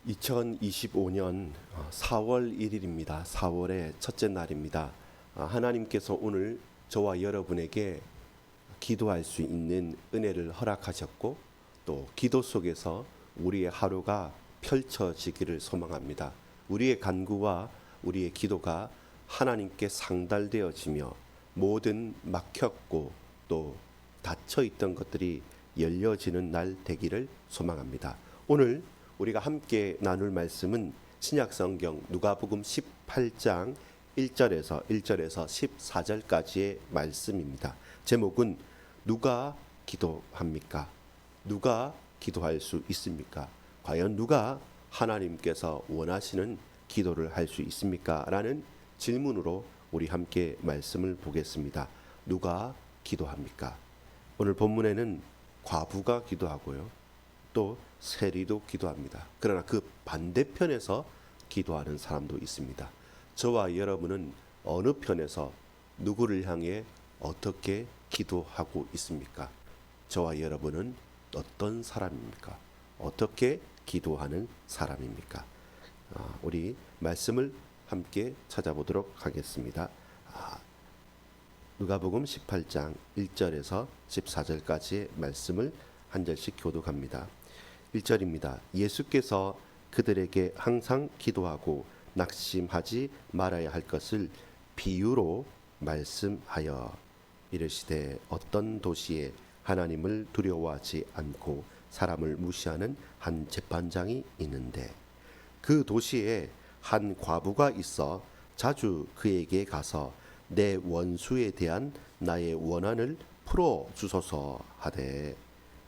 2025년 4월 1일입니다. 4월의 첫째 날입니다. 하나님께서 오늘 저와 여러분에게 기도할 수 있는 은혜를 허락하셨고 또 기도 속에서 우리의 하루가 펼쳐지기를 소망합니다. 우리의 간구와 우리의 기도가 하나님께 상달되어지며 모든 막혔고 또 닫혀있던 것들이 열려지는 날 되기를 소망합니다. 오늘 우리가 함께 나눌 말씀은 신약성경 누가복음 18장 1절에서 14절까지의 말씀입니다. 제목은 누가 기도합니까? 누가 기도할 수 있습니까? 과연 누가 하나님께서 원하시는 기도를 할 수 있습니까? 라는 질문으로 우리 함께 말씀을 보겠습니다. 누가 기도합니까? 오늘 본문에는 과부가 기도하고요. 또 세리도 기도합니다. 그러나 그 반대편에서 기도하는 사람도 있습니다. 저와 여러분은 어느 편에서 누구를 향해 어떻게 기도하고 있습니까? 저와 여러분은 어떤 사람입니까? 어떻게 기도하는 사람입니까? 우리 말씀을 함께 찾아보도록 하겠습니다. 누가복음 18장 1절에서 14절까지의 말씀을 한 절씩 교독합니다. 1절입니다. 예수께서 그들에게 항상 기도하고 낙심하지 말아야 할 것을 비유로 말씀하여 이르시되 어떤 도시에 하나님을 두려워하지 않고 사람을 무시하는 한 재판장이 있는데 그 도시에 한 과부가 있어 자주 그에게 가서 내 원수에 대한 나의 원한을 풀어 주소서 하되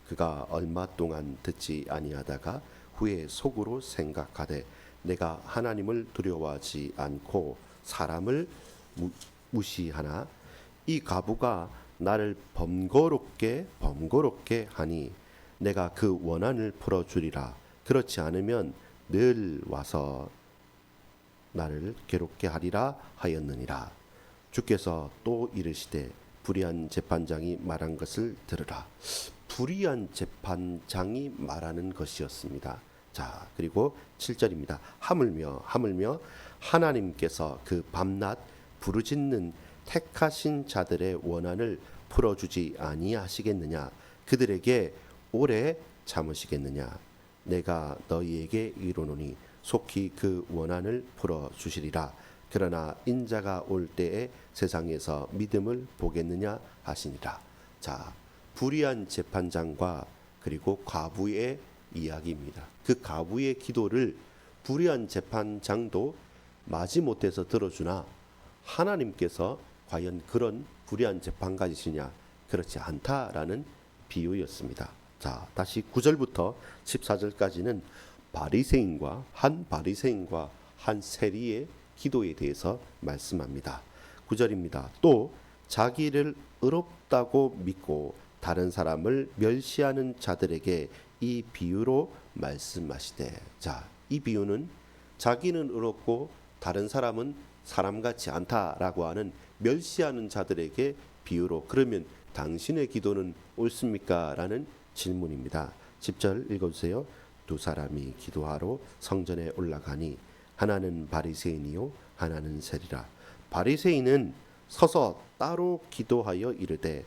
그가 얼마 동안 듣지 아니하다가 후에 속으로 생각하되 내가 하나님을 두려워하지 않고 사람을 무시하나 이 과부가 나를 번거롭게 하니 내가 그 원한을 풀어주리라. 그렇지 않으면 늘 와서 나를 괴롭게 하리라 하였느니라. 주께서 또 이르시되 불의한 재판장이 말한 것을 들으라. 불의한 재판장이 말하는 것이었습니다. 자, 그리고 7절입니다. 하물며 하나님께서 그 밤낮 부르짖는 택하신 자들의 원한을 풀어주지 아니하시겠느냐? 그들에게 오래 참으시겠느냐? 내가 너희에게 이르노니 속히 그 원한을 풀어주시리라. 그러나 인자가 올 때에 세상에서 믿음을 보겠느냐 하시니라. 자, 불의한 재판장과 그리고 과부의 이야기입니다. 그 과부의 기도를 불의한 재판장도 마지못해서 들어주나 하나님께서 과연 그런 불의한 재판관이시냐? 그렇지 않다라는 비유였습니다. 자, 다시 9절부터 14절까지는 한 바리새인과 한 세리의 기도에 대해서 말씀합니다. 9절입니다. 또 자기를 의롭다고 믿고 다른 사람을 멸시하는 자들에게 이 비유로 말씀하시되, 자, 이 비유는 자기는 의롭고 다른 사람은 사람같이 않다라고 하는 멸시하는 자들에게 비유로, 그러면 당신의 기도는 옳습니까? 라는 질문입니다. 10절 읽어주세요. 두 사람이 기도하러 성전에 올라가니 하나는 바리새인이요 하나는 세리라. 바리새인은 서서 따로 기도하여 이르되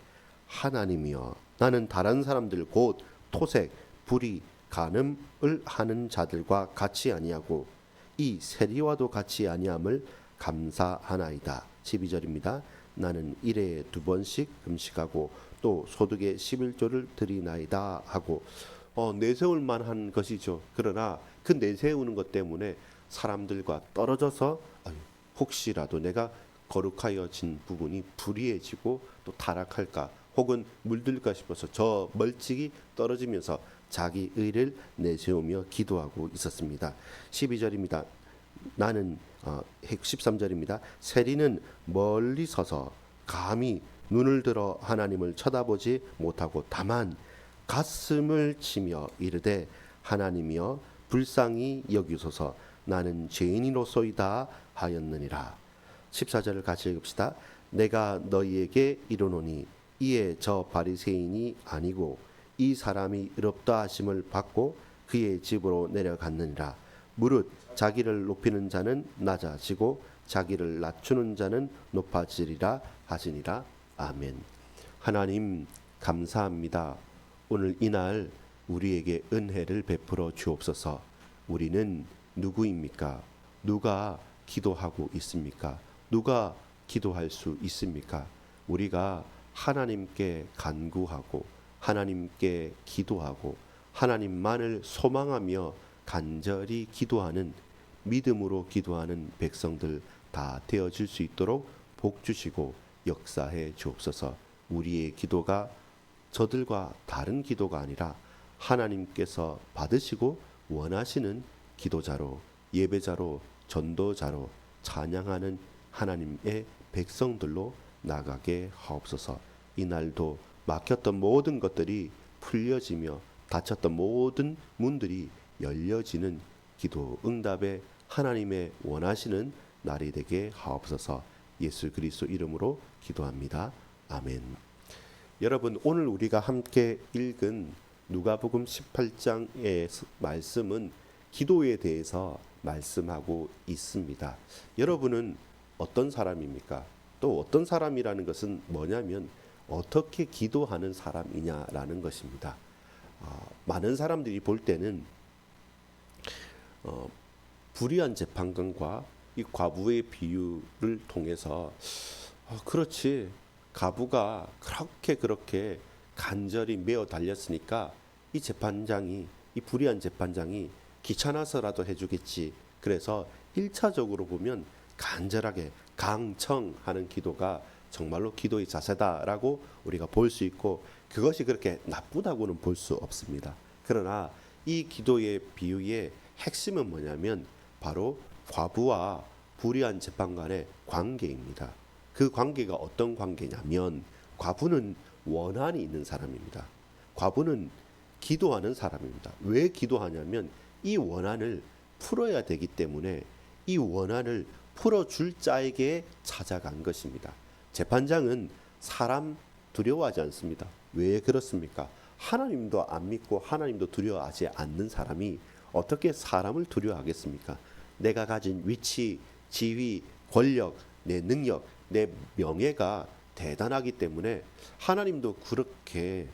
하나님이여 나는 다른 사람들 곧 토색, 불의, 간음을 하는 자들과 같이 아니하고 이 세리와도 같이 아니함을 감사하나이다. 12절입니다. 나는 일에 2번씩 금식하고 또 소득의 11조를 드리나이다 하고 내세울 만한 것이죠. 그러나 그 내세우는 것 때문에 사람들과 떨어져서 혹시라도 내가 거룩하여진 부분이 불의해지고 또 타락할까 혹은 물들까 싶어서 저 멀찍이 떨어지면서 자기 의를 내세우며 기도하고 있었습니다. 12절입니다. 나는 13절입니다. 세리는 멀리 서서 감히 눈을 들어 하나님을 쳐다보지 못하고 다만 가슴을 치며 이르되 하나님이여 불쌍히 여기소서 나는 죄인이로소이다 하였느니라. 14절을 같이 읽읍시다. 내가 너희에게 이르노니 이에 저 바리새인이 아니고 이 사람이 의롭다 하심을 받고 그의 집으로 내려갔느니라. 무릇 자기를 높이는 자는 낮아지고 자기를 낮추는 자는 높아지리라 하시니라. 아멘. 하나님 감사합니다. 오늘 이날 우리에게 은혜를 베풀어 주옵소서. 우리는 누구입니까? 누가 기도하고 있습니까? 누가 기도할 수 있습니까? 우리가 하나님께 간구하고 하나님께 기도하고 하나님만을 소망하며 간절히 기도하는, 믿음으로 기도하는 백성들 다 되어질 수 있도록 복 주시고 역사해 주옵소서. 우리의 기도가 저들과 다른 기도가 아니라 하나님께서 받으시고 원하시는 기도자로, 예배자로, 전도자로 찬양하는 하나님의 백성들로 나가게 하옵소서. 이날도 막혔던 모든 것들이 풀려지며 닫혔던 모든 문들이 열려지는 기도 응답의 하나님의 원하시는 날이 되게 하옵소서. 예수 그리스도 이름으로 기도합니다. 아멘. 여러분, 오늘 우리가 함께 읽은 누가복음 18장의 말씀은 기도에 대해서 말씀하고 있습니다. 여러분은 어떤 사람입니까? 또 어떤 사람이라는 것은 뭐냐면 어떻게 기도하는 사람이냐라는 것입니다. 많은 사람들이 볼 때는 불의한 재판관과 이 과부의 비유를 통해서 그렇지, 과부가 그렇게 간절히 매어 달렸으니까 이 재판장이, 이 불의한 재판장이 귀찮아서라도 해주겠지. 그래서 1차적으로 보면 간절하게 강청하는 기도가 정말로 기도의 자세다라고 우리가 볼 수 있고, 그것이 그렇게 나쁘다고는 볼 수 없습니다. 그러나 이 기도의 비유의 핵심은 뭐냐면 바로 과부와 불의한 재판관의 관계입니다. 그 관계가 어떤 관계냐면, 과부는 원한이 있는 사람입니다. 과부는 기도하는 사람입니다. 왜 기도하냐면 이 원한을 풀어야 되기 때문에 이 원한을 풀어줄 자에게 찾아간 것입니다. 재판장은 사람 두려워하지 않습니다. 왜 그렇습니까? 하나님도 안 믿고 하나님도 두려워하지 않는 사람이 어떻게 사람을 두려워하겠습니까? 내가 가진 위치, 지위, 권력, 내 능력, 내 명예가 대단하기 때문에 하나님도 그렇게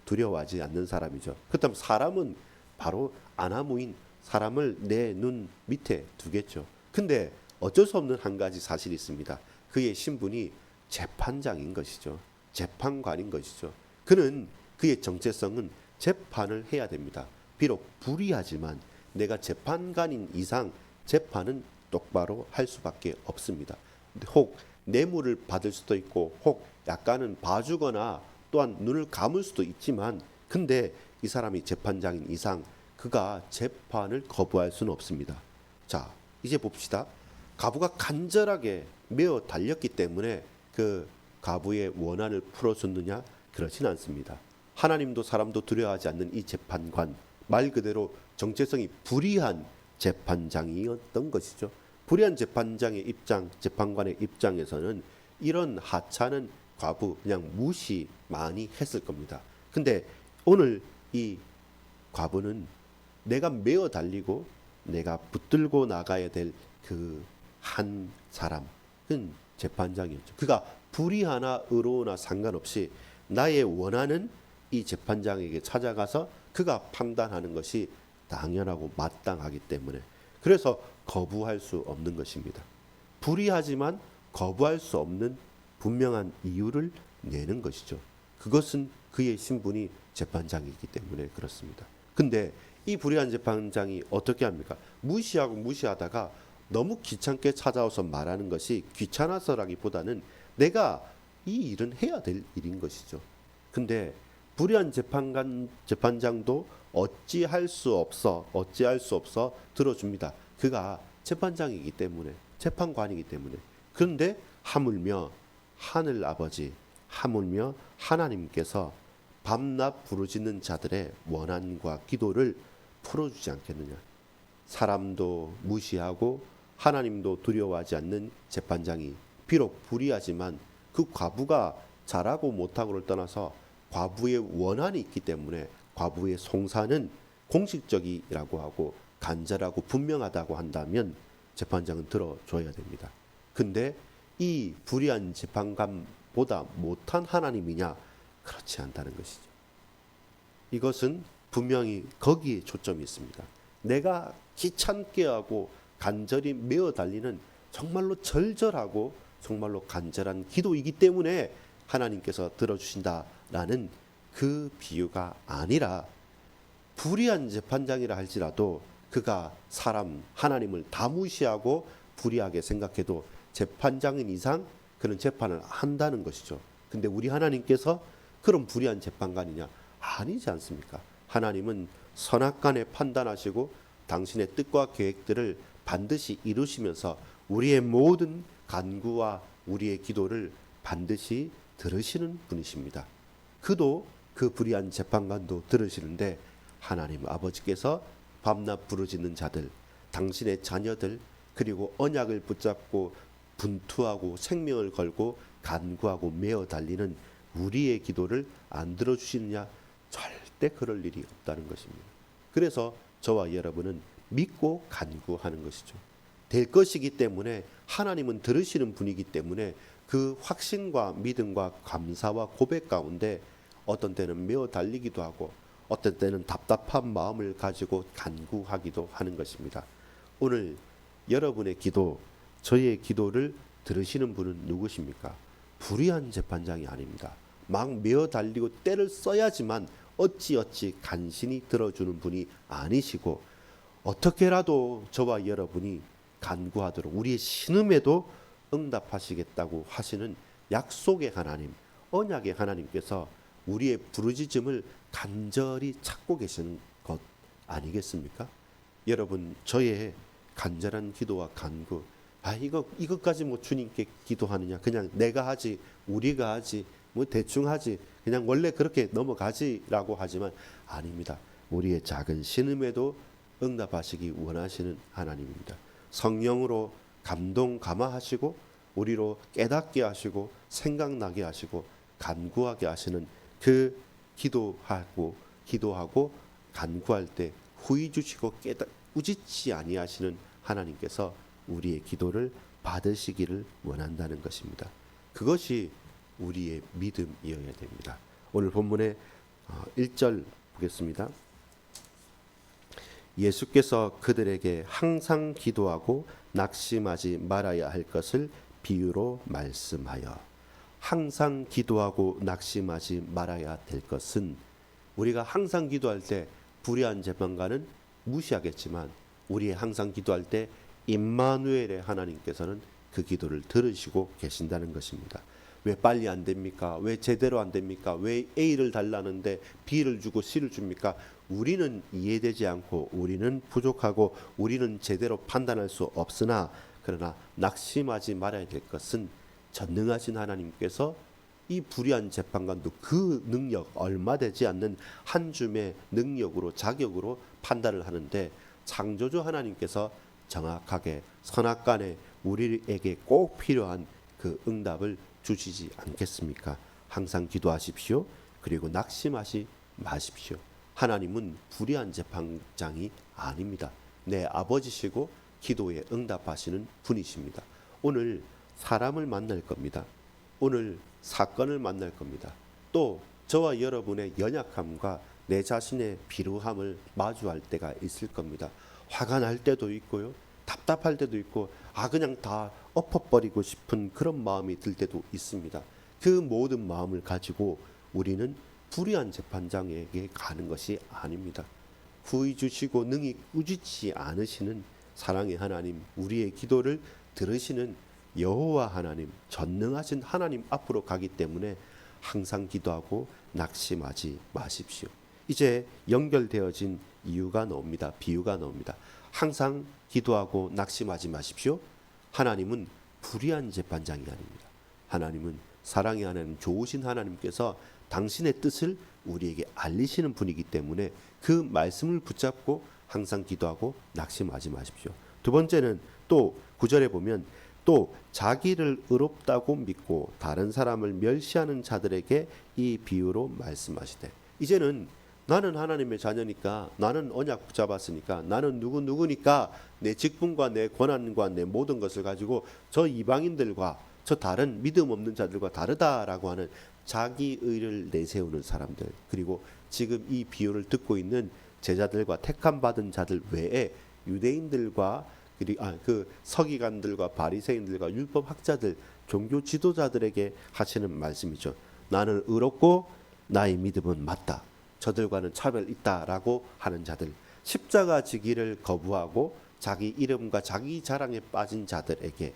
두려워하지 않는 사람이죠. 그렇다면 사람은 바로 아나무인 사람을 내 눈 밑에 두겠죠. 근데 어쩔 수 없는 한 가지 사실이 있습니다. 그의 신분이 재판장인 것이죠. 재판관인 것이죠. 그는, 그의 정체성은 재판을 해야 됩니다. 비록 불의하지만 내가 재판관인 이상 재판은 똑바로 할 수밖에 없습니다. 혹 뇌물을 받을 수도 있고, 혹 약간은 봐주거나 또한 눈을 감을 수도 있지만, 근데 이 사람이 재판장인 이상 그가 재판을 거부할 수는 없습니다. 자, 이제 봅시다. 과부가 간절하게 매어 달렸기 때문에 그 과부의 원한을 풀어줬느냐? 그렇진 않습니다. 하나님도 사람도 두려워하지 않는 이 재판관, 말 그대로 정체성이 불의한 재판장이었던 것이죠. 불의한 재판장의 입장, 재판관의 입장에서는 이런 하찮은 과부 그냥 무시 많이 했을 겁니다. 근데 오늘 이 과부는 내가 매어 달리고 내가 붙들고 나가야 될 그 한 사람은 재판장이었죠. 그가 불의하나 의로우나 상관없이 나의 원하는 이 재판장에게 찾아가서 그가 판단하는 것이 당연하고 마땅하기 때문에, 그래서 거부할 수 없는 것입니다. 불의하지만 거부할 수 없는 분명한 이유를 내는 것이죠. 그것은 그의 신분이 재판장이기 때문에 그렇습니다. 근데 이 불의한 재판장이 어떻게 합니까? 무시하다가 너무 귀찮게 찾아와서 말하는 것이 귀찮아서라기보다는 내가 이 일은 해야 될 일인 것이죠. 근데 불의한 재판장도 어찌할 수 없어 들어줍니다. 그가 재판장이기 때문에, 재판관이기 때문에. 그런데 하물며 하늘 아버지, 하물며 하나님께서 밤낮 부르짖는 자들의 원한과 기도를 풀어주지 않겠느냐. 사람도 무시하고 하나님도 두려워하지 않는 재판장이 비록 불의하지만 그 과부가 잘하고 못하고를 떠나서 과부의 원한이 있기 때문에 과부의 송사는 공식적이라고 하고 간절하고 분명하다고 한다면 재판장은 들어줘야 됩니다. 근데 이 불의한 재판관보다 못한 하나님이냐? 그렇지 않다는 것이죠. 이것은 분명히 거기에 초점이 있습니다. 내가 귀찮게 하고 간절히 메어 달리는 정말로 절절하고 정말로 간절한 기도이기 때문에 하나님께서 들어주신다라는 그 비유가 아니라, 불의한 재판장이라 할지라도 그가 사람 하나님을 다 무시하고 불의하게 생각해도 재판장인 이상 그는 재판을 한다는 것이죠. 근데 우리 하나님께서 그런 불의한 재판관이냐? 아니지 않습니까? 하나님은 선악간에 판단하시고 당신의 뜻과 계획들을 반드시 이루시면서 우리의 모든 간구와 우리의 기도를 반드시 들으시는 분이십니다. 그도 그 불의한 재판관도 들으시는데, 하나님 아버지께서 밤낮 부르짖는 자들, 당신의 자녀들, 그리고 언약을 붙잡고 분투하고 생명을 걸고 간구하고 메어 달리는 우리의 기도를 안 들어주시느냐? 절대 그럴 일이 없다는 것입니다. 그래서 저와 여러분은 믿고 간구하는 것이죠. 될 것이기 때문에, 하나님은 들으시는 분이기 때문에 그 확신과 믿음과 감사와 고백 가운데 어떤 때는 메어 달리기도 하고 어떤 때는 답답한 마음을 가지고 간구하기도 하는 것입니다. 오늘 여러분의 기도, 저의 기도를 들으시는 분은 누구십니까? 불의한 재판장이 아닙니다. 막 메어 달리고 때를 써야지만 어찌어찌 간신히 들어주는 분이 아니시고, 어떻게라도 저와 여러분이 간구하도록 우리의 신음에도 응답하시겠다고 하시는 약속의 하나님, 언약의 하나님께서 우리의 부르짖음을 간절히 찾고 계시는 것 아니겠습니까? 여러분, 저의 간절한 기도와 간구, 이것까지 뭐 주님께 기도하느냐, 그냥 내가 하지, 우리가 하지, 뭐 대충 하지, 그냥 원래 그렇게 넘어가지라고 하지만 아닙니다. 우리의 작은 신음에도 응답하시기 원하시는 하나님입니다. 성령으로 감동 감화하시고 우리로 깨닫게 하시고 생각나게 하시고 간구하게 하시는 그 기도하고 간구할 때 후히 주시고 꾸짖지 아니하시는 하나님께서 우리의 기도를 받으시기를 원한다는 것입니다. 그것이 우리의 믿음이어야 됩니다. 오늘 본문의 1절 보겠습니다. 예수께서 그들에게 항상 기도하고 낙심하지 말아야 할 것을 비유로 말씀하여, 항상 기도하고 낙심하지 말아야 될 것은, 우리가 항상 기도할 때 불의한 재판관은 무시하겠지만 우리 항상 기도할 때 임마누엘의 하나님께서는 그 기도를 들으시고 계신다는 것입니다. 왜 빨리 안 됩니까? 왜 제대로 안 됩니까? 왜 A를 달라는데 B를 주고 C를 줍니까? 우리는 이해되지 않고 우리는 부족하고 우리는 제대로 판단할 수 없으나, 그러나 낙심하지 말아야 될 것은 전능하신 하나님께서 이 불의한 재판관도 그 능력, 얼마 되지 않는 한 줌의 능력으로, 자격으로 판단을 하는데, 창조주 하나님께서 정확하게 선악간에 우리에게 꼭 필요한 그 응답을 주시지 않겠습니까? 항상 기도하십시오. 그리고 낙심하지 마십시오. 하나님은 불의한 재판장이 아닙니다. 내 아버지시고 기도에 응답하시는 분이십니다. 오늘 사람을 만날 겁니다. 오늘 사건을 만날 겁니다. 또 저와 여러분의 연약함과 내 자신의 비루함을 마주할 때가 있을 겁니다. 화가 날 때도 있고요, 답답할 때도 있고, 그냥 다 엎어버리고 싶은 그런 마음이 들 때도 있습니다. 그 모든 마음을 가지고 우리는 불의한 재판장에게 가는 것이 아닙니다. 후히 주시고 능히 꾸짖지 않으시는 사랑의 하나님, 우리의 기도를 들으시는 여호와 하나님, 전능하신 하나님 앞으로 가기 때문에 항상 기도하고 낙심하지 마십시오. 이제 연결되어진 이유가 나옵니다. 비유가 나옵니다. 항상 기도하고 낙심하지 마십시오. 하나님은 불의한 재판장이 아닙니다. 하나님은 사랑의 하나님, 좋으신 하나님께서 당신의 뜻을 우리에게 알리시는 분이기 때문에 그 말씀을 붙잡고 항상 기도하고 낙심하지 마십시오. 두 번째는 또 9절에 보면, 또 자기를 의롭다고 믿고 다른 사람을 멸시하는 자들에게 이 비유로 말씀하시되, 이제는 나는 하나님의 자녀니까, 나는 언약 붙잡았으니까, 나는 누구니까 내 직분과 내 권한과 내 모든 것을 가지고 저 이방인들과 저 다른 믿음 없는 자들과 다르다라고 하는 자기의를 내세우는 사람들, 그리고 지금 이 비유를 듣고 있는 제자들과 택함 받은 자들 외에 유대인들과 그 서기관들과 바리새인들과 율법 학자들, 종교 지도자들에게 하시는 말씀이죠. 나는 의롭고 나의 믿음은 맞다. 저들과는 차별 있다라고 하는 자들, 십자가 지기를 거부하고 자기 이름과 자기 자랑에 빠진 자들에게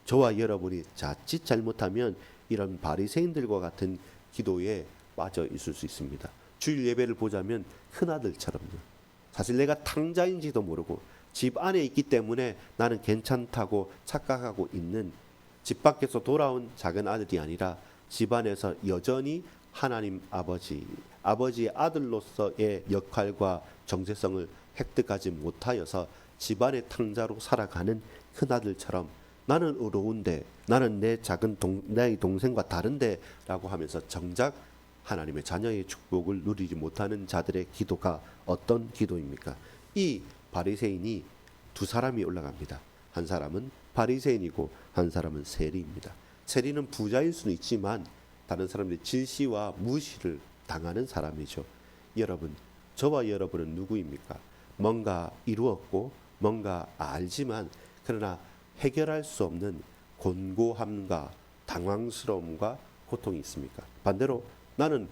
저와 여러분이 자칫 잘못하면 이런 바리새인들과 같은 기도에 빠져 있을 수 있습니다. 주일 예배를 보자면 큰아들처럼요. 사실 내가 탕자인지도 모르고 집 안에 있기 때문에 나는 괜찮다고 착각하고 있는 집 밖에서 돌아온 작은 아들이 아니라 집 안에서 여전히 하나님 아버지의 아들로서의 역할과 정체성을 획득하지 못하여서 집안의 탕자로 살아가는 큰아들처럼 나는 의로운데, 나는 내 내 동생과 다른데 라고 하면서 정작 하나님의 자녀의 축복을 누리지 못하는 자들의 기도가 어떤 기도입니까? 이 바리새인이 두 사람이 올라갑니다. 한 사람은 바리새인이고 한 사람은 세리입니다. 세리는 부자일 수는 있지만 다른 사람들의 질시와 무시를 당하는 사람이죠. 여러분, 저와 여러분은 누구입니까? 뭔가 이루었고 뭔가 알지만 그러나 해결할 수 없는 곤고함과 당황스러움과 고통이 있습니까? 반대로 나는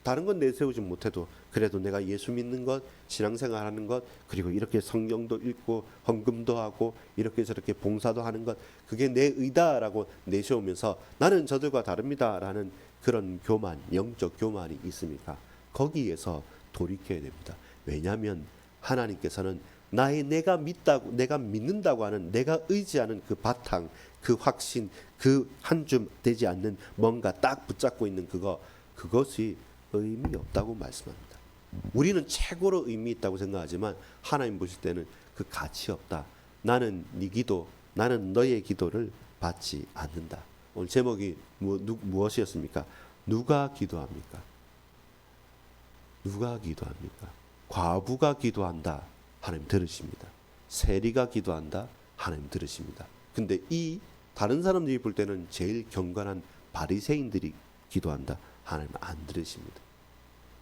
다른 건 내세우지 못해도 그래도 내가 예수 믿는 것, 신앙생활하는 것, 그리고 이렇게 성경도 읽고 헌금도 하고 이렇게 저렇게 봉사도 하는 것, 그게 내 의다라고 내세우면서 나는 저들과 다릅니다라는 그런 교만, 영적 교만이 있습니까? 거기에서 돌이켜야 됩니다. 왜냐하면 하나님께서는 내가 믿는다고 하는, 내가 의지하는 그 바탕, 그 확신, 그 한 줌 되지 않는 뭔가 딱 붙잡고 있는 그것이 의미 없다고 말씀합니다. 우리는 최고로 의미 있다고 생각하지만 하나님 보실 때는 그 가치 없다. 나는 네 기도, 나는 너의 기도를 받지 않는다. 오늘 제목이 무엇이었습니까? 누가 기도합니까? 누가 기도합니까? 과부가 기도한다. 하나님 들으십니다. 세리가 기도한다. 하나님 들으십니다. 근데 이 다른 사람들이 볼 때는 제일 경건한 바리새인들이 기도한다. 하나님 안 들으십니다.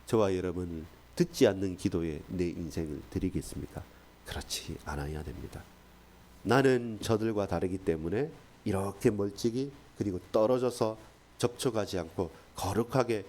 저와 여러분은 듣지 않는 기도에 내 인생을 드리겠습니까? 그렇지 않아야 됩니다. 나는 저들과 다르기 때문에 이렇게 멀찍이 그리고 떨어져서 접촉하지 않고 거룩하게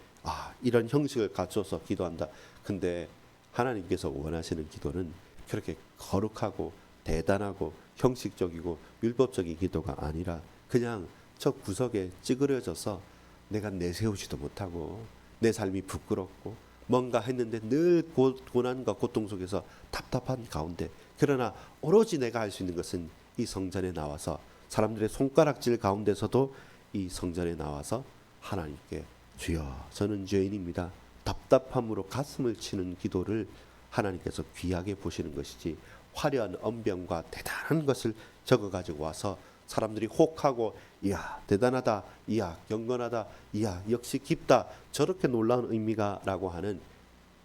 이런 형식을 갖춰서 기도한다. 근데 하나님께서 원하시는 기도는 그렇게 거룩하고 대단하고 형식적이고 율법적인 기도가 아니라 그냥 저 구석에 찌그러져서 내가 내세우지도 못하고 내 삶이 부끄럽고 뭔가 했는데 늘 고난과 고통 속에서 답답한 가운데, 그러나 오로지 내가 할 수 있는 것은 이 성전에 나와서 사람들의 손가락질 가운데서도 이 성전에 나와서 하나님께 주여 저는 죄인입니다, 답답함으로 가슴을 치는 기도를 하나님께서 귀하게 보시는 것이지, 화려한 언변과 대단한 것을 적어 가지고 와서 사람들이 혹하고 이야 대단하다, 이야 경건하다, 이야 역시 깊다, 저렇게 놀라운 의미가 라고 하는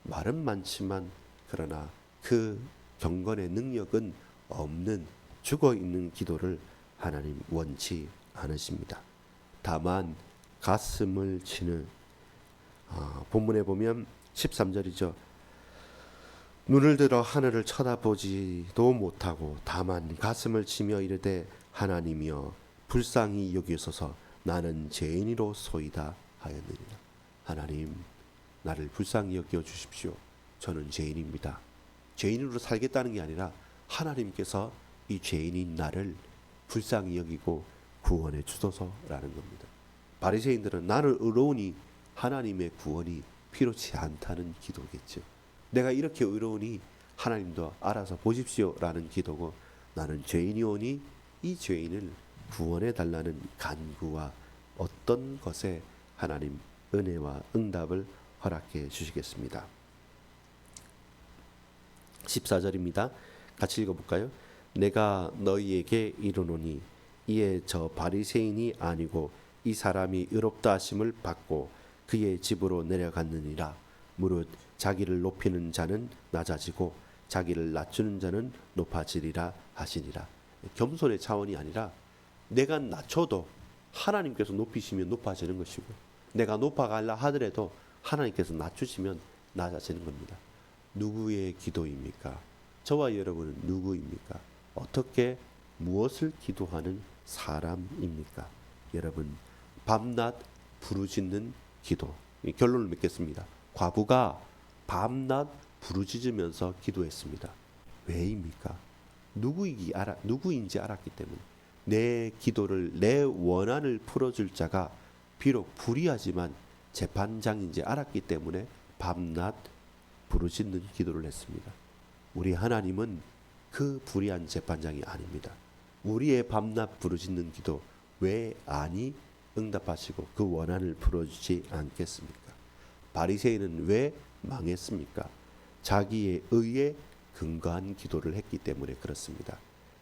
말은 많지만 그러나 그 경건의 능력은 없는 죽어있는 기도를 하나님 원치 않으십니다. 다만 가슴을 치는 본문에 보면 13절이죠. 눈을 들어 하늘을 쳐다보지도 못하고 다만 가슴을 치며 이르되 하나님이여 불쌍히 여기소서 나는 죄인이로소이다 하였느니라. 하나님 나를 불쌍히 여겨 주십시오. 저는 죄인입니다. 죄인으로 살겠다는 게 아니라 하나님께서 이 죄인인 나를 불쌍히 여기고 구원해 주소서라는 겁니다. 바리새인들은 나를 의로우니 하나님의 구원이 필요치 않다는 기도겠죠. 내가 이렇게 의로우니 하나님도 알아서 보십시오라는 기도고, 나는 죄인이오니 이 죄인을 구원해 달라는 간구와 어떤 것에 하나님 은혜와 응답을 허락해 주시겠습니다. 14절입니다. 같이 읽어볼까요? 내가 너희에게 이르노니 이에 저 바리새인이 아니고 이 사람이 의롭다 하심을 받고 그의 집으로 내려갔느니라. 무릇 자기를 높이는 자는 낮아지고 자기를 낮추는 자는 높아지리라 하시니라. 겸손의 차원이 아니라 내가 낮춰도 하나님께서 높이시면 높아지는 것이고, 내가 높아가려 하더라도 하나님께서 낮추시면 낮아지는 겁니다. 누구의 기도입니까? 저와 여러분은 누구입니까? 어떻게 무엇을 기도하는 사람입니까? 여러분, 밤낮 부르짖는 기도. 결론을 맺겠습니다. 과부가 밤낮 부르짖으면서 기도했습니다. 왜입니까? 누구인지 알았기 때문에. 내 기도를, 내 원한을 풀어줄 자가 비록 불의하지만 재판장인지 알았기 때문에 밤낮 부르짖는 기도를 했습니다. 우리 하나님은 그 불의한 재판장이 아닙니다. 우리의 밤낮 부르짖는 기도 왜 아니 응답하시고 그 원한을 풀어주지 않겠습니까? 바리새인은 왜 망했습니까? 자기의 의에 근거한 기도를 했기 때문에 그렇습니다.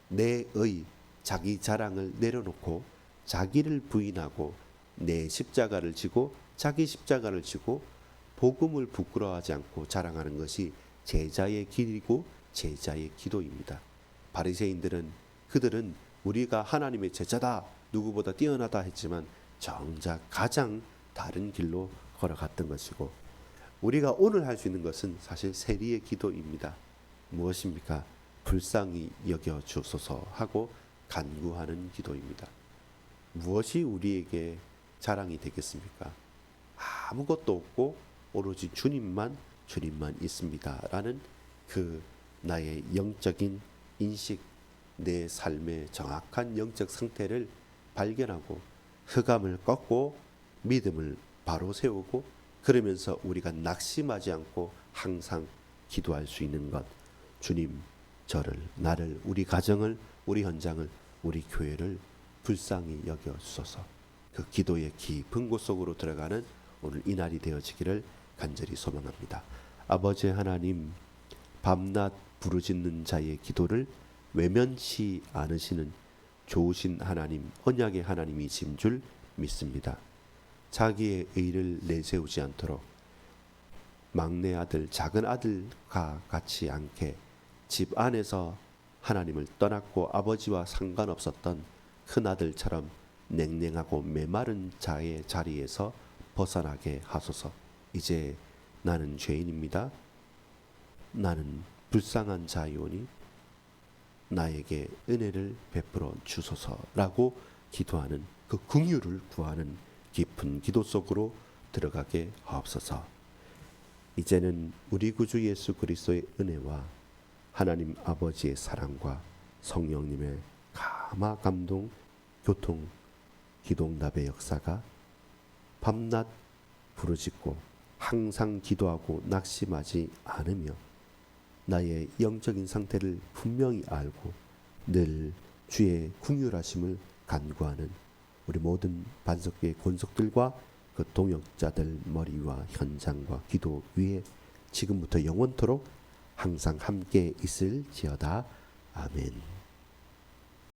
내 의, 자기 자랑을 내려놓고 자기를 부인하고 내 십자가를 지고 자기 십자가를 지고 복음을 부끄러워하지 않고 자랑하는 것이 제자의 길이고 제자의 기도입니다. 바리새인들은 그들은 우리가 하나님의 제자다, 누구보다 뛰어나다 했지만 정작 가장 다른 길로 걸어갔던 것이고, 우리가 오늘 할 수 있는 것은 사실 세리의 기도입니다. 무엇입니까? 불쌍히 여겨 주소서 하고 간구하는 기도입니다. 무엇이 우리에게 자랑이 되겠습니까? 아무것도 없고 오로지 주님만 있습니다 라는 그 나의 영적인 인식, 내 삶의 정확한 영적 상태를 발견하고 흑암을 꺾고 믿음을 바로 세우고, 그러면서 우리가 낙심하지 않고 항상 기도할 수 있는 것. 주님, 저를, 나를, 우리 가정을, 우리 현장을, 우리 교회를 불쌍히 여겨 주소서. 그 기도의 깊은 곳 속으로 들어가는 오늘 이날이 되어지기를 간절히 소망합니다. 아버지 하나님, 밤낮 부르짖는 자의 기도를 외면치 않으시는 좋으신 하나님, 언약의 하나님이신 줄 믿습니다. 자기의 의를 내세우지 않도록 막내 아들, 작은 아들과 같이 않게 집 안에서 하나님을 떠났고 아버지와 상관없었던 큰 아들처럼 냉랭하고 메마른 자의 자리에서 벗어나게 하소서. 이제 나는 죄인입니다. 나는 불쌍한 자이오니 나에게 은혜를 베풀어 주소서라고 기도하는, 그 긍휼을 구하는 깊은 기도 속으로 들어가게 하옵소서. 이제는 우리 구주 예수 그리스도의 은혜와 하나님 아버지의 사랑과 성령님의 감화 감동 교통 기도응답의 역사가 밤낮 부르짖고 항상 기도하고 낙심하지 않으며 나의 영적인 상태를 분명히 알고 늘 주의 긍휼하심을 간구하는 우리 모든 반석교회 권속들과 그 동역자들 머리 위와 현장과 기도 위에 지금부터 영원토록 항상 함께 있을지어다. 아멘.